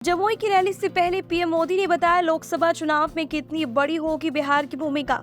जमुई की रैली से पहले पीएम मोदी ने बताया लोकसभा चुनाव में कितनी बड़ी होगी बिहार की भूमिका।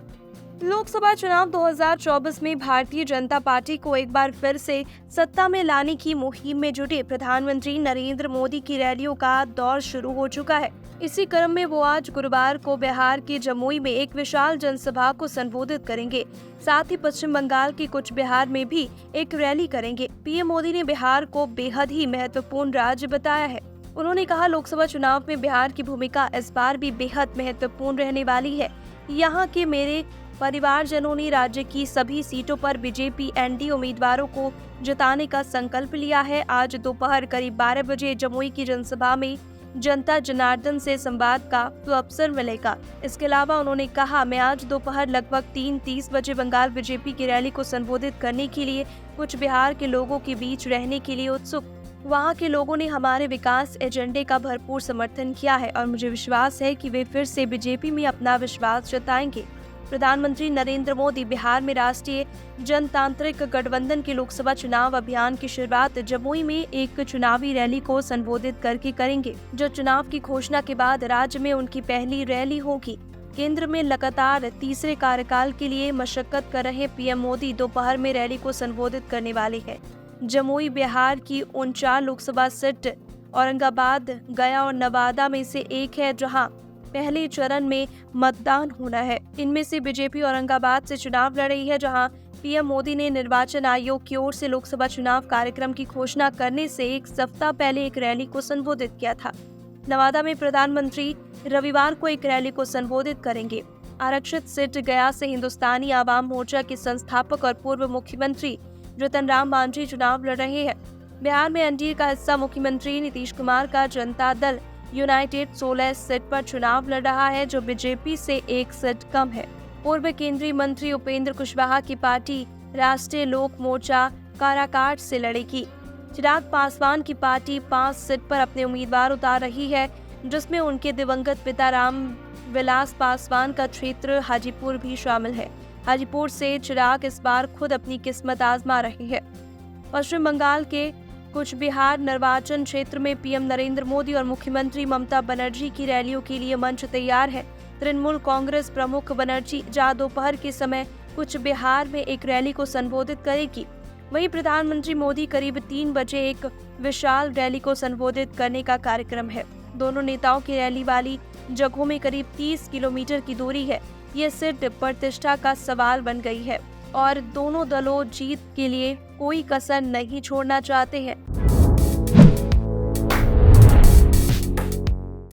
लोकसभा चुनाव 2024 में भारतीय जनता पार्टी को एक बार फिर से सत्ता में लाने की मुहिम में जुटे प्रधानमंत्री नरेंद्र मोदी की रैलियों का दौर शुरू हो चुका है। इसी क्रम में वो आज गुरुवार को बिहार के जमुई में एक विशाल जनसभा को संबोधित करेंगे। साथ ही पश्चिम बंगाल के कुछ बिहार में भी एक रैली करेंगे। पीएम मोदी ने बिहार को बेहद ही महत्वपूर्ण राज्य बताया है। उन्होंने कहा लोकसभा चुनाव में बिहार की भूमिका इस बार भी बेहद महत्वपूर्ण रहने वाली है। यहाँ के मेरे परिवारजनों ने राज्य की सभी सीटों पर बीजेपी एनडीए उम्मीदवारों को जिताने का संकल्प लिया है। आज दोपहर करीब 12 बजे जमुई की जनसभा में जनता जनार्दन से संवाद का तो अवसर मिलेगा। इसके अलावा उन्होंने कहा मैं आज दोपहर लगभग 3:30 बजे बंगाल बीजेपी की रैली को संबोधित करने के लिए कुछ बिहार के लोगों के बीच रहने के लिए उत्सुक। वहाँ के लोगों ने हमारे विकास एजेंडे का भरपूर समर्थन किया है और मुझे विश्वास है कि वे फिर से बीजेपी में अपना विश्वास जताएंगे। प्रधानमंत्री नरेंद्र मोदी बिहार में राष्ट्रीय जनतांत्रिक गठबंधन के लोकसभा चुनाव अभियान की शुरुआत जमुई में एक चुनावी रैली को संबोधित करके करेंगे, जो चुनाव की घोषणा के बाद राज्य में उनकी पहली रैली होगी। केंद्र में लगातार तीसरे कार्यकाल के लिए मशक्कत कर रहे पीएम मोदी दोपहर में रैली को संबोधित करने वाले हैं। जमुई बिहार की 49 लोकसभा सीट औरंगाबाद, गया और नवादा में से एक है, जहां पहले चरण में मतदान होना है। इनमें से बीजेपी औरंगाबाद से चुनाव लड़ रही है, जहां पीएम मोदी ने निर्वाचन आयोग की ओर से लोकसभा चुनाव कार्यक्रम की घोषणा करने से एक सप्ताह पहले एक रैली को संबोधित किया था। नवादा में प्रधानमंत्री रविवार को एक रैली को संबोधित करेंगे। आरक्षित सीट गया से हिंदुस्तानी आवाम मोर्चा के संस्थापक और पूर्व मुख्यमंत्री जीतन राम मांझी चुनाव लड़ रहे हैं। बिहार में एनडीए का हिस्सा मुख्यमंत्री नीतीश कुमार का जनता दल यूनाइटेड 16 सीट पर चुनाव लड़ रहा है, जो बीजेपी से एक सीट कम है। पूर्व केंद्रीय मंत्री उपेंद्र कुशवाहा की पार्टी राष्ट्रीय लोक मोर्चा काराकाट से लड़ेगी। चिराग पासवान की पार्टी 5 सीट पर अपने उम्मीदवार उतार रही है, जिसमें उनके दिवंगत पिता राम विलास पासवान का क्षेत्र हाजीपुर भी शामिल है। हाजीपुर से चिराग इस बार खुद अपनी किस्मत आजमा रहे हैं। पश्चिम बंगाल के कुछ बिहार निर्वाचन क्षेत्र में पीएम नरेंद्र मोदी और मुख्यमंत्री ममता बनर्जी की रैलियों के लिए मंच तैयार है। तृणमूल कांग्रेस प्रमुख बनर्जी आज दोपहर के समय कुछ बिहार में एक रैली को संबोधित करेगी। वहीं प्रधानमंत्री मोदी करीब 3 बजे एक विशाल रैली को संबोधित करने का कार्यक्रम है। दोनों नेताओं की रैली वाली जगहों में करीब 30 किलोमीटर की दूरी है। ये सीट प्रतिष्ठा का सवाल बन गई है और दोनों दलों जीत के लिए कोई कसर नहीं छोड़ना चाहते हैं।